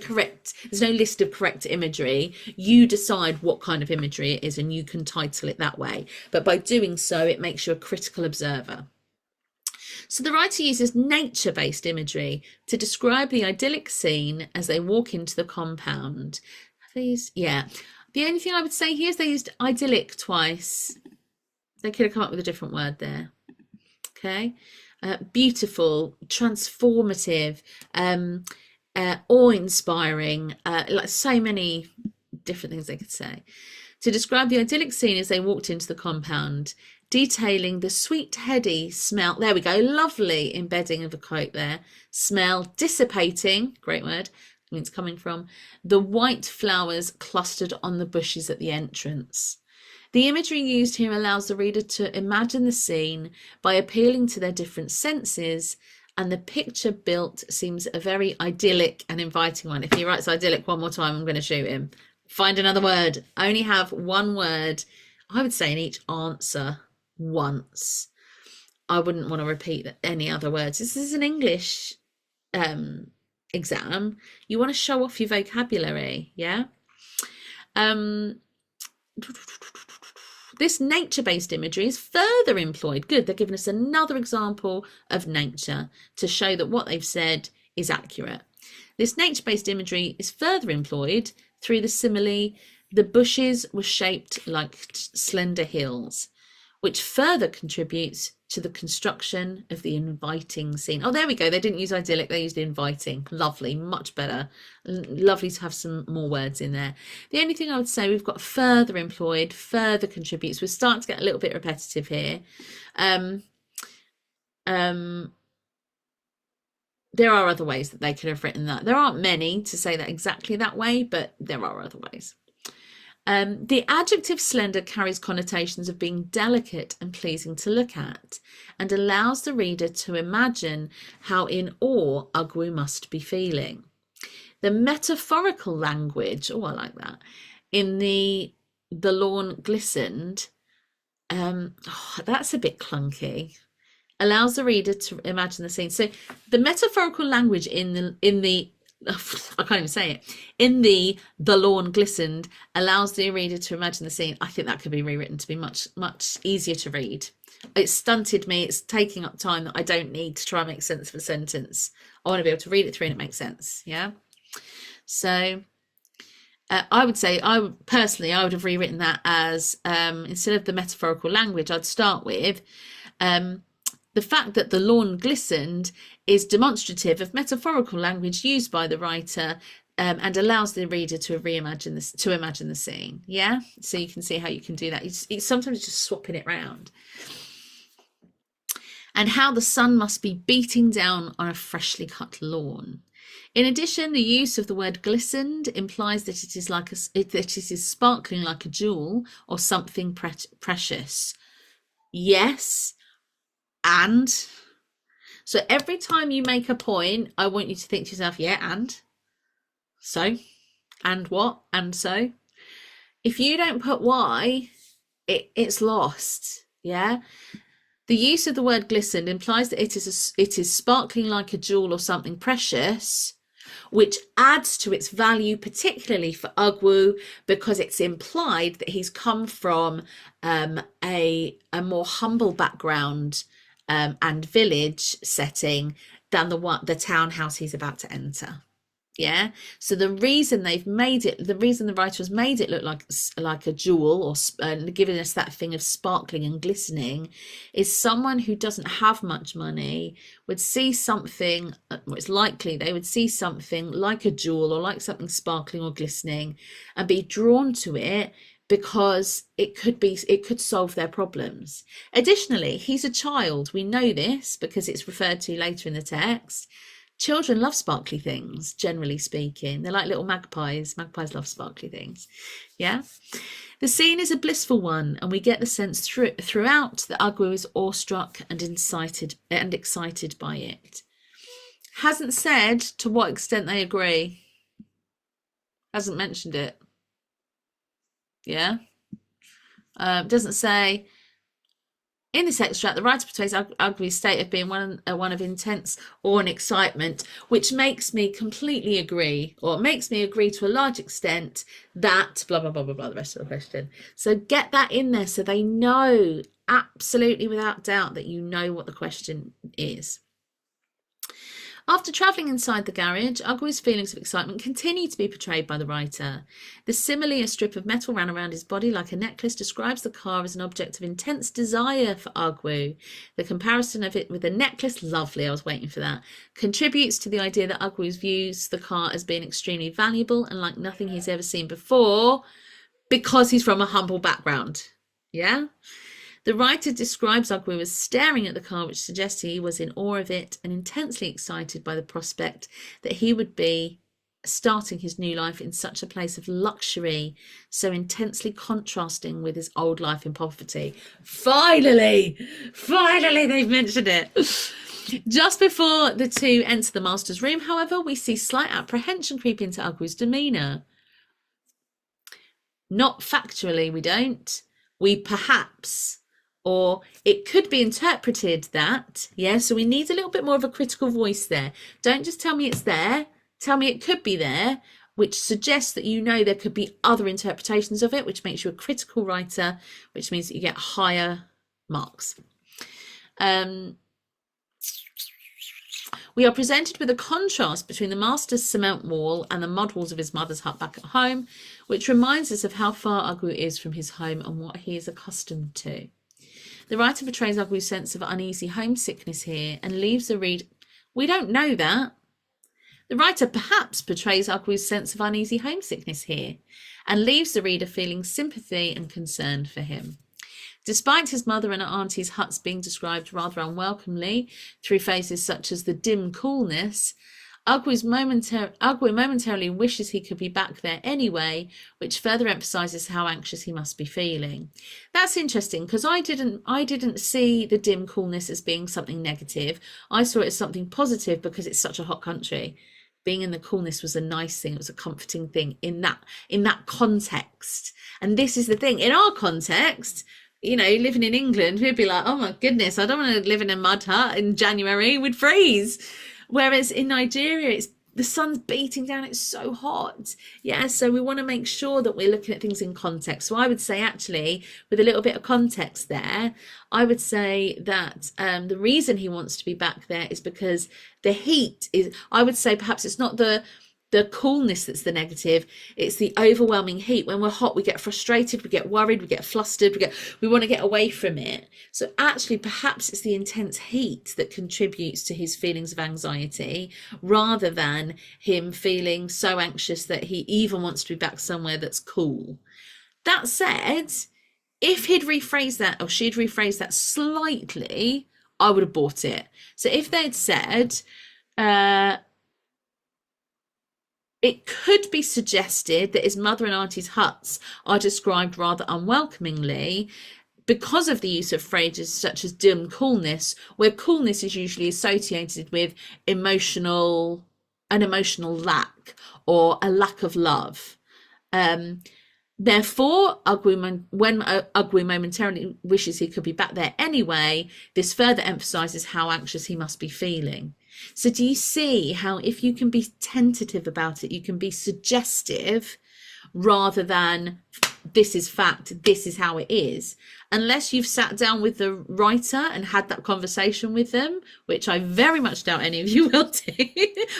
list of correct imagery. You decide what kind of imagery it is and you can title it that way, but by doing so it makes you a critical observer. So the writer uses nature-based imagery to describe the idyllic scene as they walk into the compound. Yeah, the only thing I would say here is they used idyllic twice. They could have come up with a different word there. Okay, beautiful, transformative, awe-inspiring, like so many different things they could say to describe the idyllic scene as they walked into the compound, detailing the sweet, heady smell. There we go, lovely embedding of a quote there. Smell dissipating, great word, means coming from the white flowers clustered on the bushes at the entrance. The imagery used here allows the reader to imagine the scene by appealing to their different senses, and the picture built seems a very idyllic and inviting one. If he writes idyllic one more time, I'm going to shoot him. Find another word. Only have one word, I would say, in each answer once. I wouldn't want to repeat any other words. This is an English exam. You want to show off your vocabulary, yeah? This nature-based imagery is further employed. Good, they're giving us another example of nature to show that what they've said is accurate. This nature-based imagery is further employed through the simile, the bushes were shaped like slender hills, which further contributes to the construction of the inviting scene. Oh, there we go. They didn't use idyllic, they used inviting. Lovely, much better. Lovely to have some more words in there. The only thing I would say, we've got further employed, further contributes. We're starting to get a little bit repetitive here. There are other ways that they could have written that. There aren't many to say that exactly that way, but there are other ways. The adjective slender carries connotations of being delicate and pleasing to look at, and allows the reader to imagine how in awe Ogwu must be feeling. The metaphorical language, oh, I like that, in the lawn glistened, that's a bit clunky, allows the reader to imagine the scene. So the metaphorical language in the I can't even say it. In the lawn glistened allows the reader to imagine the scene. I think that could be rewritten to be much, much easier to read. It's stunted me. It's taking up time that I don't need to try and make sense of a sentence. I want to be able to read it through and it makes sense. Yeah. So I would say, I would have rewritten that as, instead of the metaphorical language, I'd start with the fact that the lawn glistened is demonstrative of metaphorical language used by the writer, and allows the reader to imagine the scene. Yeah, so you can see how you can do that. It's sometimes just swapping it round. And how the sun must be beating down on a freshly cut lawn. In addition, the use of the word glistened implies that it is sparkling like a jewel or something precious. Yes, and. So every time you make a point, I want you to think to yourself, yeah, and. So, and what, and so. If you don't put why, it's lost, yeah? The use of the word glistened implies that it is sparkling like a jewel or something precious, which adds to its value, particularly for Ogwu, because it's implied that he's come from a more humble background and village setting than the townhouse he's about to enter. Yeah, so the reason the writer has made it look like a jewel, or giving us that thing of sparkling and glistening, is someone who doesn't have much money would see something, it's likely they would see something like a jewel or like something sparkling or glistening and be drawn to it because it could solve their problems. Additionally, he's a child. We know this because it's referred to later in the text. Children love sparkly things, generally speaking. They're like little magpies. Magpies love sparkly things. Yeah. The scene is a blissful one, and we get the sense throughout that Ogwu is awestruck and excited by it. Hasn't said to what extent they agree. Hasn't mentioned it. Yeah. Doesn't say. In this extract, the writer portrays Ogwu's state of being one of intense awe and excitement, which makes me completely agree, or makes me agree to a large extent that blah, blah, blah, blah, blah, the rest of the question. So get that in there so they know absolutely without doubt that you know what the question is. After travelling inside the garage, Ogwu's feelings of excitement continue to be portrayed by the writer. The simile, a strip of metal ran around his body like a necklace, describes the car as an object of intense desire for Ogwu. The comparison of it with a necklace, lovely, I was waiting for that, contributes to the idea that Ogwu views the car as being extremely valuable and like nothing he's ever seen before because he's from a humble background. Yeah? The writer describes Ogwu as staring at the car, which suggests he was in awe of it and intensely excited by the prospect that he would be starting his new life in such a place of luxury, so intensely contrasting with his old life in poverty. Finally they've mentioned it. Just before the two enter the master's room, however, we see slight apprehension creep into Ogwu's demeanour. Not factually, we don't. We perhaps... or it could be interpreted that, yeah, so we need a little bit more of a critical voice there. Don't just tell me it's there. Tell me it could be there, which suggests that you know there could be other interpretations of it, which makes you a critical writer, which means that you get higher marks. We are presented with a contrast between the master's cement wall and the mud walls of his mother's hut back at home, which reminds us of how far Ogwu is from his home and what he is accustomed to. The writer portrays Ogwu's sense of uneasy homesickness here and leaves the reader... We don't know that. The writer perhaps portrays Ogwu's sense of uneasy homesickness here and leaves the reader feeling sympathy and concern for him. Despite his mother and auntie's huts being described rather unwelcomely through phrases such as the dim coolness, Ogwu momentarily wishes he could be back there anyway, which further emphasises how anxious he must be feeling. That's interesting because I didn't see the dim coolness as being something negative. I saw it as something positive because it's such a hot country. Being in the coolness was a nice thing. It was a comforting thing in that context. And this is the thing. In our context, you know, living in England, we'd be like, oh my goodness, I don't want to live in a mud hut in January. We'd freeze. Whereas in Nigeria, the sun's beating down, it's so hot. Yeah, so we want to make sure that we're looking at things in context. So I would say, actually, with a little bit of context there, I would say that the reason he wants to be back there is because the heat is, I would say perhaps it's not the coolness that's the negative, it's the overwhelming heat. When we're hot, we get frustrated, we get worried, we get flustered, we want to get away from it. So actually perhaps it's the intense heat that contributes to his feelings of anxiety, rather than him feeling so anxious that he even wants to be back somewhere that's cool. That said, if he'd rephrased that, or she'd rephrased that slightly, I would have bought it. So if they'd said, it could be suggested that his mother and auntie's huts are described rather unwelcomingly because of the use of phrases such as dim coolness, where coolness is usually associated with an emotional lack or a lack of love. Therefore, when Ugwy momentarily wishes he could be back there anyway, this further emphasises how anxious he must be feeling. So do you see how if you can be tentative about it, you can be suggestive rather than this is fact, this is how it is? Unless you've sat down with the writer and had that conversation with them, which I very much doubt any of you will do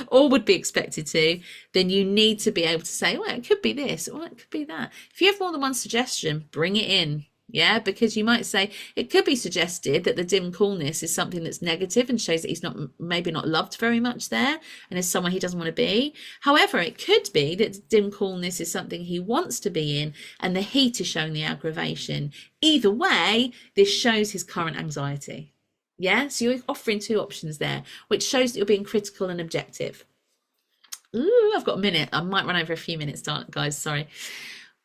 or would be expected to, then you need to be able to say, well, it could be this, or it could be that. If you have more than one suggestion, bring it in. Yeah, because you might say it could be suggested that the dim coolness is something that's negative and shows that he's maybe not loved very much there and is somewhere he doesn't want to be. However, it could be that dim coolness is something he wants to be in and the heat is showing the aggravation. Either way, this shows his current anxiety. Yeah, so you're offering two options there, which shows that you're being critical and objective. Ooh, I've got a minute. I might run over a few minutes, guys. Sorry.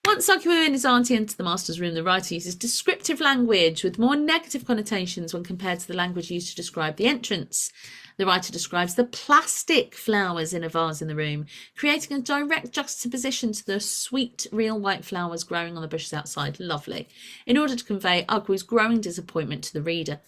Once Ugwy and his auntie enter the master's room, the writer uses descriptive language with more negative connotations when compared to the language used to describe the entrance. The writer describes the plastic flowers in a vase in the room, creating a direct juxtaposition to the sweet, real white flowers growing on the bushes outside. Lovely. In order to convey Ugwy's growing disappointment to the reader.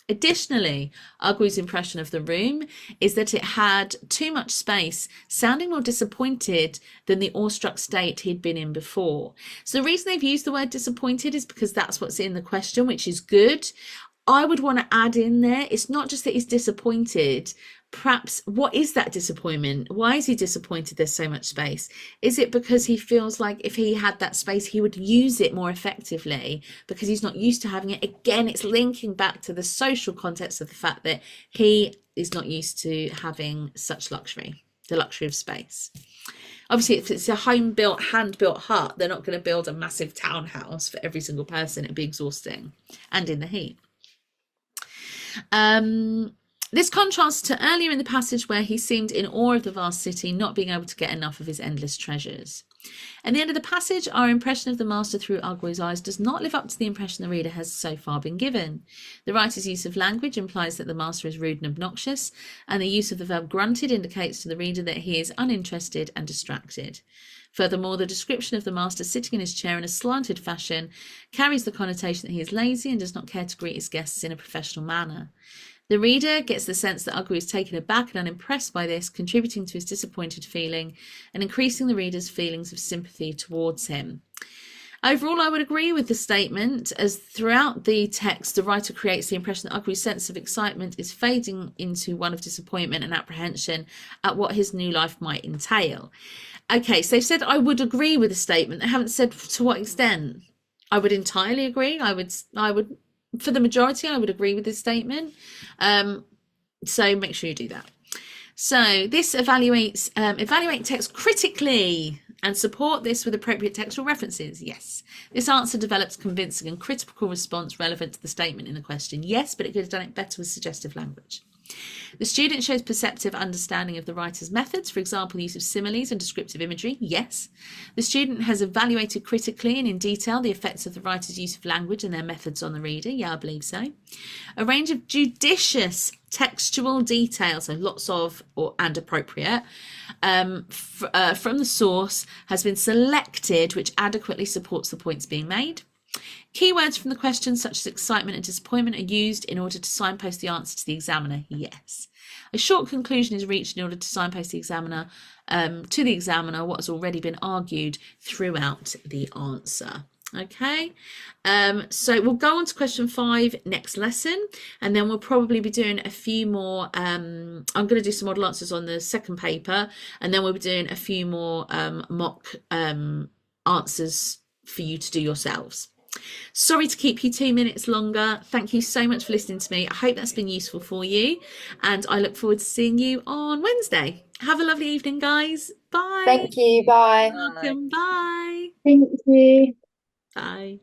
Additionally, Ugwy's impression of the room is that it had too much space, sounding more disappointed than the awestruck state he'd been in before. So the reason they've used the word disappointed is because that's what's in the question, which is good. I would want to add in there, it's not just that he's disappointed. Perhaps, what is that disappointment? Why is he disappointed there's so much space? Is it because he feels like if he had that space, he would use it more effectively because he's not used to having it? Again, it's linking back to the social context of the fact that he is not used to having such luxury, the luxury of space. Obviously, if it's a home-built, hand-built hut, they're not going to build a massive townhouse for every single person. It'd be exhausting and in the heat. This contrasts to earlier in the passage where he seemed in awe of the vast city, not being able to get enough of his endless treasures. At the end of the passage, our impression of the master through Ugwy's eyes does not live up to the impression the reader has so far been given. The writer's use of language implies that the master is rude and obnoxious, and the use of the verb grunted indicates to the reader that he is uninterested and distracted. Furthermore, the description of the master sitting in his chair in a slanted fashion carries the connotation that he is lazy and does not care to greet his guests in a professional manner. The reader gets the sense that Ugwy is taken aback and unimpressed by this, contributing to his disappointed feeling and increasing the reader's feelings of sympathy towards him. Overall, I would agree with the statement, as throughout the text, the writer creates the impression that Ugwy's sense of excitement is fading into one of disappointment and apprehension at what his new life might entail. Okay, so they've said I would agree with the statement. They haven't said to what extent. I would entirely agree. I would, for the majority, I would agree with this statement. So make sure you do that. So this evaluate text critically and support this with appropriate textual references. Yes. This answer develops convincing and critical response relevant to the statement in the question. Yes, but it could have done it better with suggestive language. The student shows perceptive understanding of the writer's methods, for example, use of similes and descriptive imagery. Yes. The student has evaluated critically and in detail the effects of the writer's use of language and their methods on the reader. Yeah, I believe so. A range of judicious textual details, so lots of and appropriate, from the source has been selected, which adequately supports the points being made. Keywords from the question, such as excitement and disappointment, are used in order to signpost the answer to the examiner. Yes. A short conclusion is reached in order to signpost the examiner to the examiner what has already been argued throughout the answer. Okay, so we'll go on to question 5 next lesson, and then we'll probably be doing a few more. I'm going to do some model answers on the second paper, and then we'll be doing a few more mock answers for you to do yourselves. Sorry to keep you 2 minutes longer. Thank you so much for listening to me. I hope that's been useful for you, and I look forward to seeing you on Wednesday. Have a lovely evening, guys. Bye. Thank you. Bye. Welcome. Bye. Thank you. Bye.